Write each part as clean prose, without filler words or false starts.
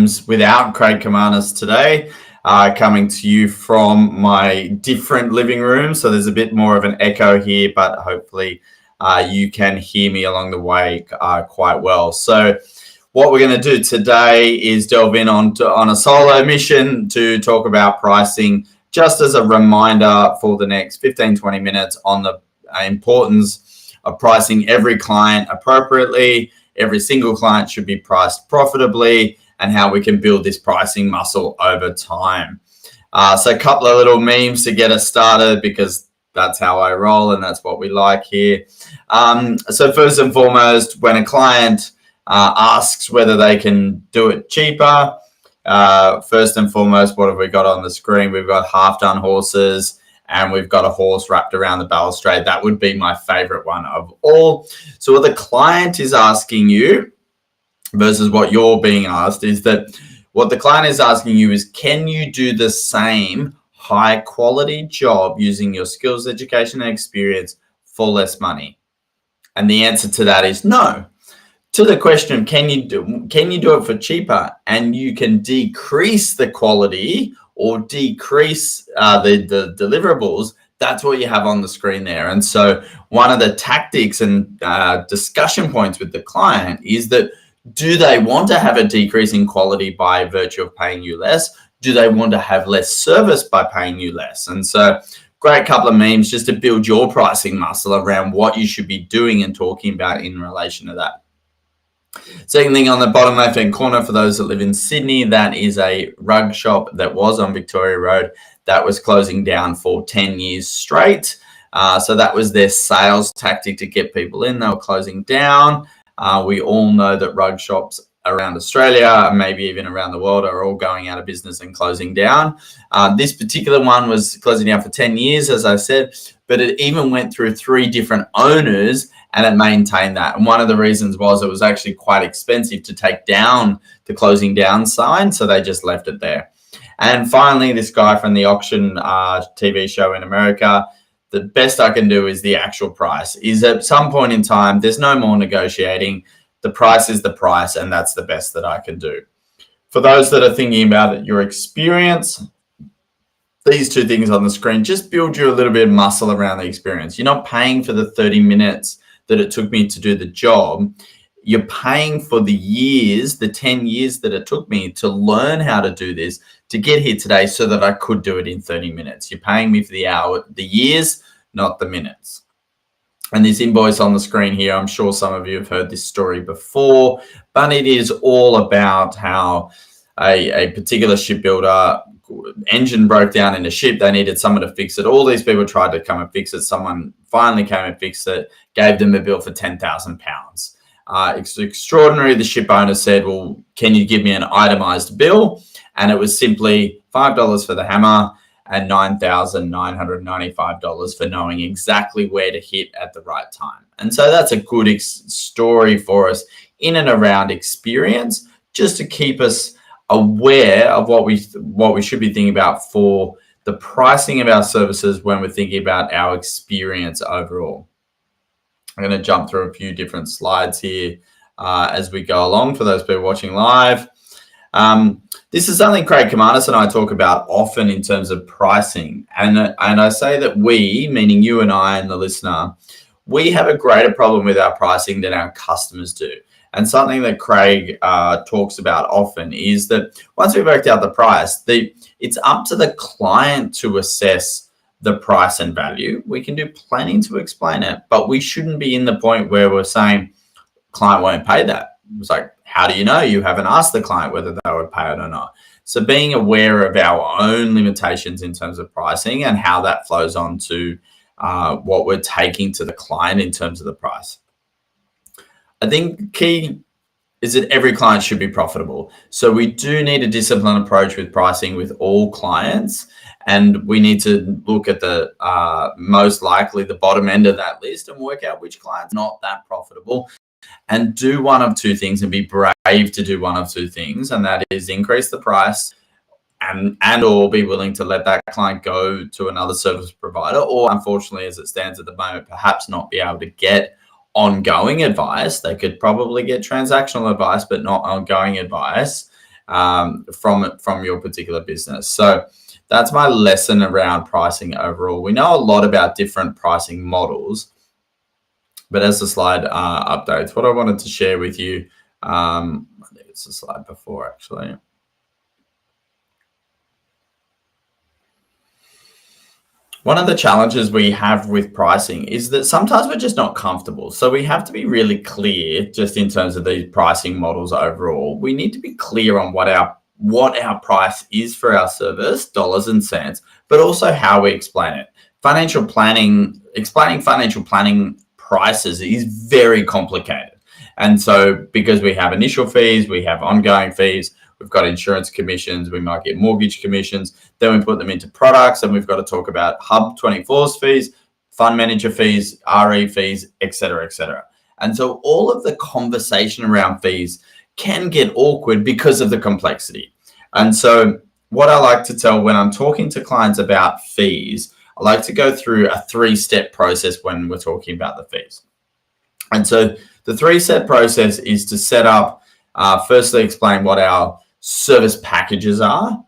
rooms without Craig Kamanis today, coming to you from my different living room. So there's a bit more of an echo here, but hopefully you can hear me along the way quite well. So what we're going to do today is delve in on a solo mission to talk about pricing, just as a reminder for the next 15-20 minutes on the importance of pricing every client appropriately. Every single client should be priced profitably, and how we can build this pricing muscle over time. So a couple of little memes to get us started, because that's how I roll and that's what we like here. So first and foremost, when a client asks whether they can do it cheaper, first and foremost, what have we got on the screen? We've got half-done horses, and we've got a horse wrapped around the balustrade. That would be my favorite one of all. So what the client is asking you versus what you're being asked is that what the client is asking you is, can you do the same high quality job using your skills, education, and experience for less money? And the answer to that is no. To the question, can you do it for cheaper, and you can decrease the quality or decrease the deliverables, that's what you have on the screen there. And so one of the tactics and discussion points with the client is that, do they want to have a decrease in quality by virtue of paying you less? Do they want to have less service by paying you less? And so great couple of memes just to build your pricing muscle around what you should be doing and talking about in relation to that. Second thing on the bottom left-hand corner, for those that live in Sydney, that is a rug shop that was on Victoria Road that was closing down for 10 years straight. So that was their sales tactic to get people in. They were closing down. We all know that rug shops around Australia, maybe even around the world, are all going out of business and closing down. This particular one was closing down for 10 years, as I said, but it even went through 3 different owners, and it maintained that. And one of the reasons was it was actually quite expensive to take down the closing down sign, so they just left it there. And finally, this guy from the auction TV show in America, the best I can do is the actual price. Is at some point in time, there's no more negotiating. The price is the price, and that's the best that I can do. For those that are thinking about your experience, these 2 things on the screen just build you a little bit of muscle around the experience. You're not paying for the 30 minutes that it took me to do the job. You're paying for the years, the 10 years that it took me to learn how to do this, to get here today so that I could do it in 30 minutes. You're paying me for the years, not the minutes. And this invoice on the screen here, I'm sure some of you have heard this story before, but it is all about how a particular shipbuilder, engine broke down in a ship. They needed someone to fix it. All these people tried to come and fix it. Someone finally came and fixed it, gave them a bill for £10,000. It's extraordinary. The ship owner said, well, can you give me an itemized bill? And it was simply $5 for the hammer and $9,995 for knowing exactly where to hit at the right time. And so that's a good story for us in and around experience, just to keep us aware of what we should be thinking about for the pricing of our services when we're thinking about our experience overall. I'm going to jump through a few different slides here as we go along for those people watching live. This is something Craig Kamanis and I talk about often in terms of pricing. And I say that we, meaning you and I and the listener, we have a greater problem with our pricing than our customers do. And something that Craig talks about often is that once we've worked out the price, it's up to the client to assess the price and value. We can do planning to explain it, but we shouldn't be in the point where we're saying client won't pay that. It's like, how do you know? You haven't asked the client whether they would pay it or not. So being aware of our own limitations in terms of pricing and how that flows on to what we're taking to the client in terms of the price. I think key is that every client should be profitable. So we do need a disciplined approach with pricing with all clients, and we need to look at the most likely the bottom end of that list and work out which clients are not that profitable, and do one of 2 things and be brave to do one of 2 things, and that is increase the price and or be willing to let that client go to another service provider, or unfortunately, as it stands at the moment, perhaps not be able to get ongoing advice. They could probably get transactional advice, but not ongoing advice, from your particular business. So that's my lesson around pricing overall. We know a lot about different pricing models, but as the slide updates, what I wanted to share with you, I think it's the slide before actually. One of the challenges we have with pricing is that sometimes we're just not comfortable. So we have to be really clear just in terms of these pricing models overall. We need to be clear on what our price is for our service, dollars and cents, but also how we explain it. Explaining financial planning prices is very complicated. And so because we have initial fees, we have ongoing fees, we've got insurance commissions, we might get mortgage commissions, then we put them into products, and we've got to talk about Hub 24's fees, fund manager fees, RE fees, etc., etc. And so all of the conversation around fees can get awkward because of the complexity. And so what I like to tell when I'm talking to clients about fees, I like to go through a 3-step process when we're talking about the fees. And so the 3-step process is to set up, firstly, explain what our service packages are,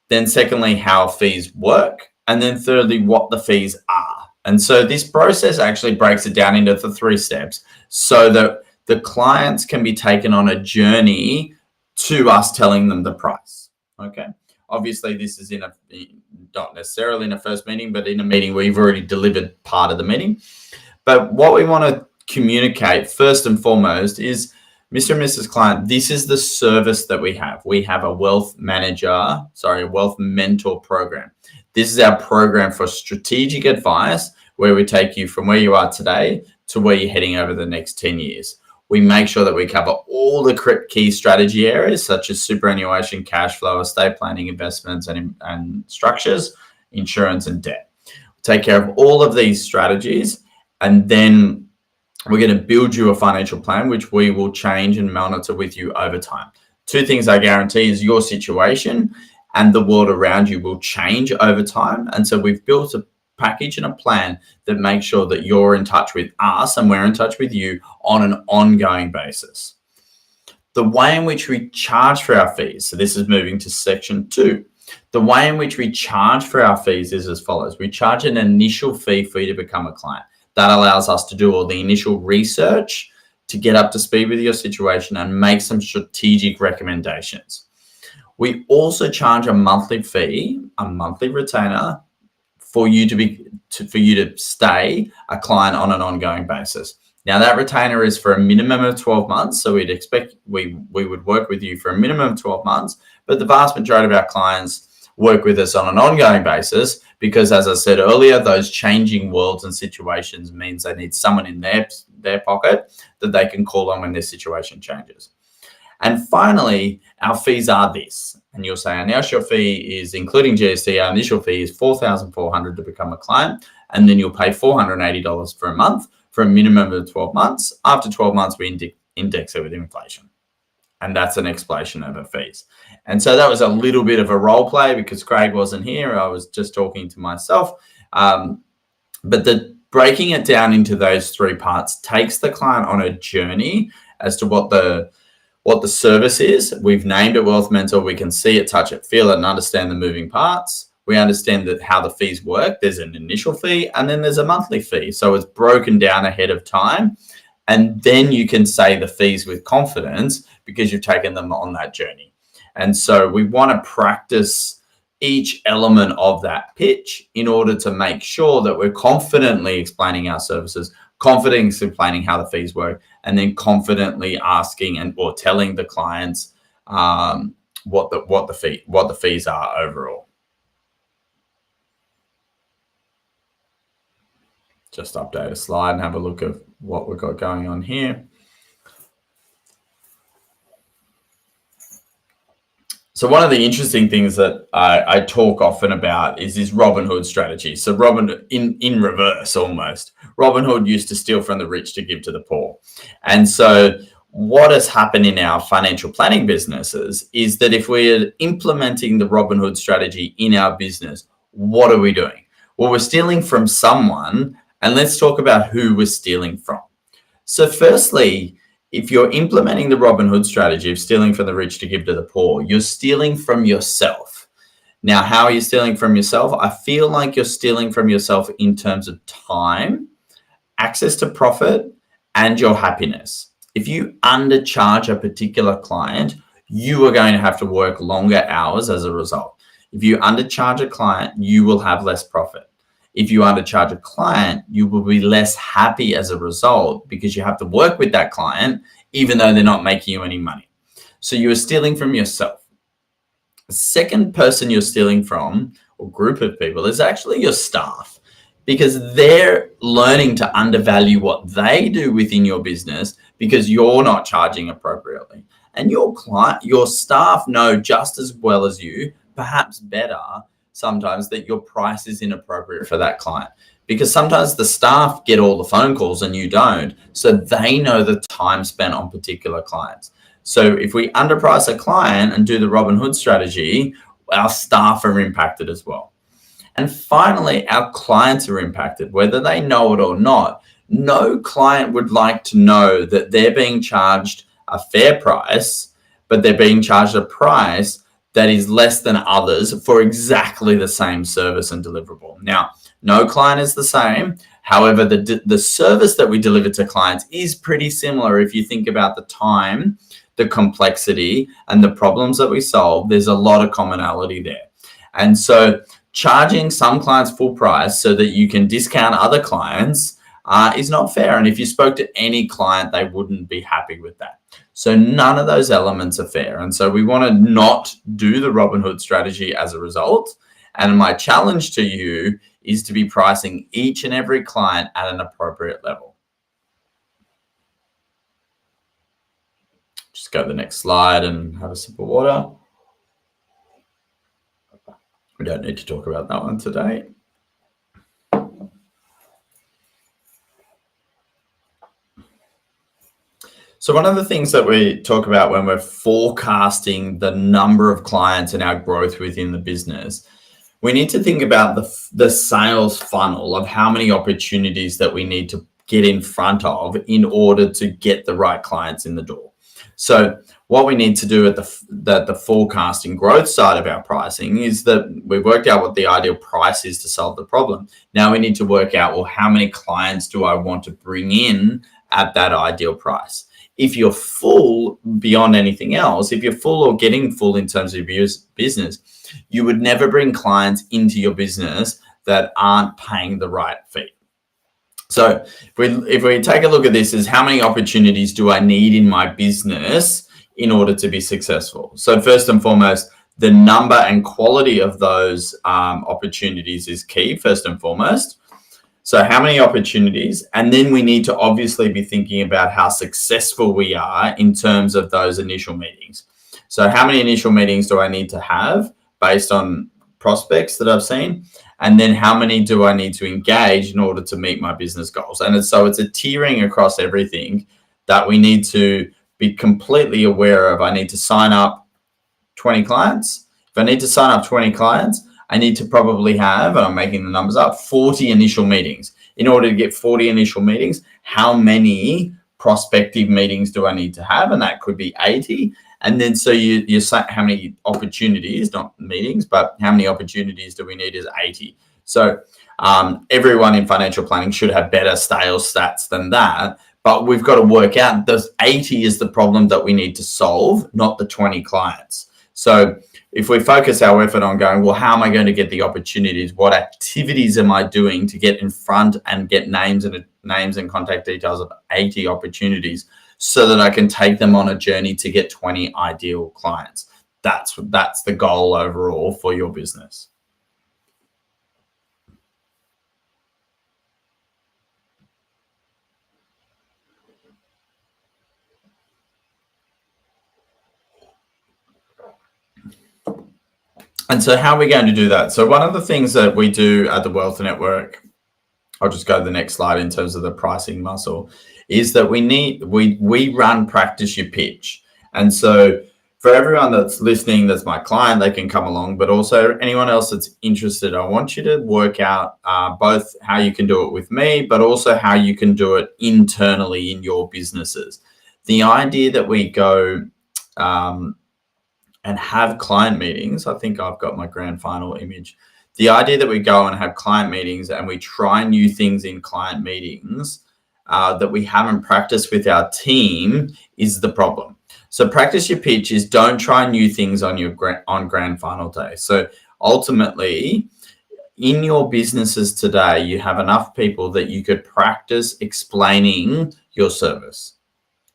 then secondly, how fees work, and then thirdly, what the fees are. And so this process actually breaks it down into the 3 steps so that the clients can be taken on a journey to us telling them the price. Okay. Obviously, this is not necessarily in a first meeting, but in a meeting where you've already delivered part of the meeting. But what we want to communicate first and foremost is, Mr. and Mrs. Client, this is the service that we have. We have a wealth mentor program. This is our program for strategic advice where we take you from where you are today to where you're heading over the next 10 years. We make sure that we cover all the key strategy areas such as superannuation, cash flow, estate planning, investments and structures, insurance and debt. Take care of all of these strategies, and then we're going to build you a financial plan, which we will change and monitor with you over time. 2 things I guarantee is your situation and the world around you will change over time. And so we've built a package and a plan that makes sure that you're in touch with us and we're in touch with you on an ongoing basis. The way in which we charge for our fees, so this is moving to section 2. The way in which we charge for our fees is as follows. We charge an initial fee for you to become a client. That allows us to do all the initial research to get up to speed with your situation and make some strategic recommendations. We also charge a monthly fee, a monthly retainer, for you to stay a client on an ongoing basis. Now that retainer is for a minimum of 12 months, so we'd expect we would work with you for a minimum of 12 months, but the vast majority of our clients work with us on an ongoing basis because, as I said earlier, those changing worlds and situations means they need someone in their pocket that they can call on when their situation changes. And finally, our fees are this. And you'll say our initial fee is, including GST, our initial fee is $4,400 to become a client, and then you'll pay $480 for a month for a minimum of 12 months. After 12 months, we index it with inflation. And that's an explanation of our fees. And so that was a little bit of a role play because Craig wasn't here. I was just talking to myself. But breaking it down into those 3 parts takes the client on a journey as to what the service is. We've named it Wealth Mentor. We can see it, touch it, feel it, and understand the moving parts. We understand that how the fees work. There's an initial fee and then there's a monthly fee. So it's broken down ahead of time. And then you can say the fees with confidence because you've taken them on that journey. And so we want to practice each element of that pitch in order to make sure that we're confidently explaining our services, confidently explaining how the fees work, and then confidently asking or telling the clients what the fees are overall. Just update a slide and have a look at what we've got going on here. So one of the interesting things that I talk often about is this Robin Hood strategy. So in reverse almost. Robin Hood used to steal from the rich to give to the poor. And so what has happened in our financial planning businesses is that if we're implementing the Robin Hood strategy in our business, what are we doing? Well, we're stealing from someone, and let's talk about who we're stealing from. So firstly, If you're implementing the Robin Hood strategy of stealing from the rich to give to the poor, you're stealing from yourself. Now, how are you stealing from yourself? I feel like you're stealing from yourself in terms of time, access to profit, and your happiness. If you undercharge a particular client, you are going to have to work longer hours as a result. If you undercharge a client, you will have less profit. If you undercharge a client, you will be less happy as a result because you have to work with that client, even though they're not making you any money. So you are stealing from yourself. The second person you're stealing from, or group of people, is actually your staff, because they're learning to undervalue what they do within your business because you're not charging appropriately. And your staff know just as well as you, perhaps better sometimes, that your price is inappropriate for that client, because sometimes the staff get all the phone calls and you don't, so they know the time spent on particular clients. So if we underprice a client and do the Robin Hood strategy, our staff are impacted as well. And finally, our clients are impacted, whether they know it or not. No client would like to know that they're being charged a fair price, but they're being charged a price that is less than others for exactly the same service and deliverable. Now, no client is the same. However, the service that we deliver to clients is pretty similar. If you think about the time, the complexity, and the problems that we solve, there's a lot of commonality there. And so charging some clients full price so that you can discount other clients is not fair. And if you spoke to any client, they wouldn't be happy with that. So none of those elements are fair. And so we want to not do the Robin Hood strategy as a result. And my challenge to you is to be pricing each and every client at an appropriate level. Just go to the next slide and have a sip of water. We don't need to talk about that one today. So one of the things that we talk about when we're forecasting the number of clients and our growth within the business, we need to think about the sales funnel of how many opportunities that we need to get in front of in order to get the right clients in the door. So what we need to do at the forecasting growth side of our pricing is that we've worked out what the ideal price is to solve the problem. Now we need to work out, well, how many clients do I want to bring in at that ideal price? If you're full beyond anything else, if you're full or getting full in terms of your business, you would never bring clients into your business that aren't paying the right fee. So if we take a look at this as how many opportunities do I need in my business in order to be successful? So first and foremost, the number and quality of those opportunities is key, first and foremost. So how many opportunities? And then we need to obviously be thinking about how successful we are in terms of those initial meetings. So how many initial meetings do I need to have based on prospects that I've seen? And then how many do I need to engage in order to meet my business goals? And so it's a tiering across everything that we need to be completely aware of. I need to sign up 20 clients. If I need to sign up 20 clients, I need to probably have, and I'm making the numbers up, 40 initial meetings. In order to get 40 initial meetings, how many prospective meetings do I need to have? And that could be 80. And then so you say how many opportunities, not meetings, but how many opportunities do we need is 80. So everyone in financial planning should have better sales stats than that. But we've got to work out those 80 is the problem that we need to solve, not the 20 clients. So if we focus our effort on going, well, how am I going to get the opportunities? What activities am I doing to get in front and get names and contact details of 80 opportunities so that I can take them on a journey to get 20 ideal clients? That's the goal overall for your business. And so how are we going to do that? So one of the things that we do at the Wealth Network, I'll just go to the next slide in terms of the pricing muscle, is that we run Practice Your Pitch. And so for everyone that's listening, that's my client, they can come along, but also anyone else that's interested, I want you to work out both how you can do it with me, but also how you can do it internally in your businesses. The idea that we go and have client meetings, I think I've got my grand final image. The idea that we go and have client meetings and we try new things in client meetings that we haven't practiced with our team is the problem. So practice your pitch is don't try new things on your grand final day. So ultimately, in your businesses today, you have enough people that you could practice explaining your service.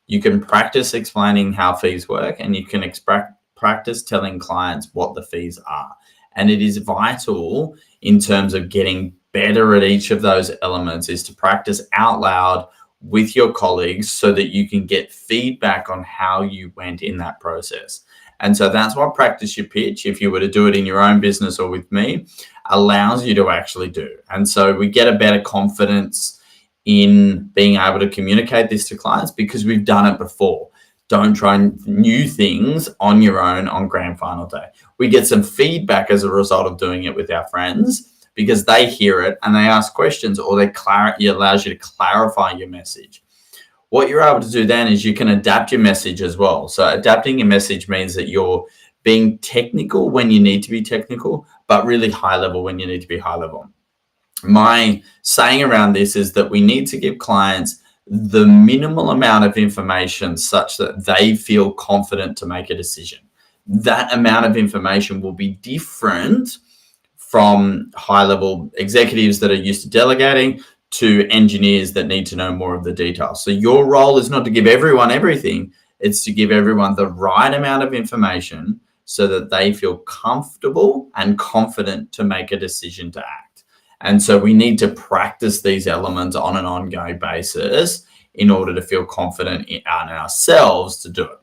You can practice explaining how fees work, and you can practice telling clients what the fees are. And it is vital in terms of getting better at each of those elements is to practice out loud with your colleagues so that you can get feedback on how you went in that process. And so that's what practice your pitch, if you were to do it in your own business or with me, allows you to actually do. And so we get a better confidence in being able to communicate this to clients because we've done it before. Don't try new things on your own on grand final day. We get some feedback as a result of doing it with our friends because they hear it and they ask questions, or it allows you to clarify your message. What you're able to do then is you can adapt your message as well. So adapting your message means that you're being technical when you need to be technical, but really high level when you need to be high level. My saying around this is that we need to give clients the minimal amount of information such that they feel confident to make a decision. That amount of information will be different from high-level executives that are used to delegating to engineers that need to know more of the details. So your role is not to give everyone everything, it's to give everyone the right amount of information so that they feel comfortable and confident to make a decision to act. And so we need to practice these elements on an ongoing basis in order to feel confident in ourselves to do it.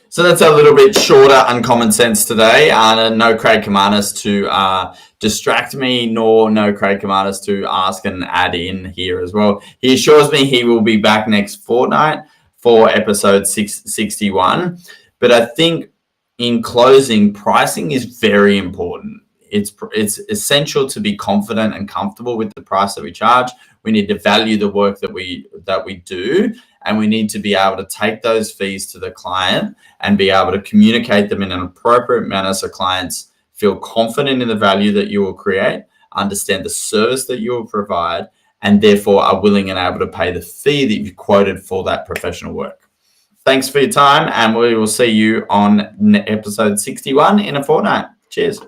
So that's a little bit shorter Uncommon Sense today. No Craig Kamanis to distract me, nor no Craig Kamanis to ask and add in here as well. He assures me he will be back next fortnight for episode 661. But I think in closing, pricing is very important. It's essential to be confident and comfortable with the price that we charge. We need to value the work that we do, and we need to be able to take those fees to the client and be able to communicate them in an appropriate manner so clients feel confident in the value that you will create, understand the service that you will provide, and therefore are willing and able to pay the fee that you've quoted for that professional work. Thanks for your time, and we will see you on episode 61 in a fortnight. Cheers.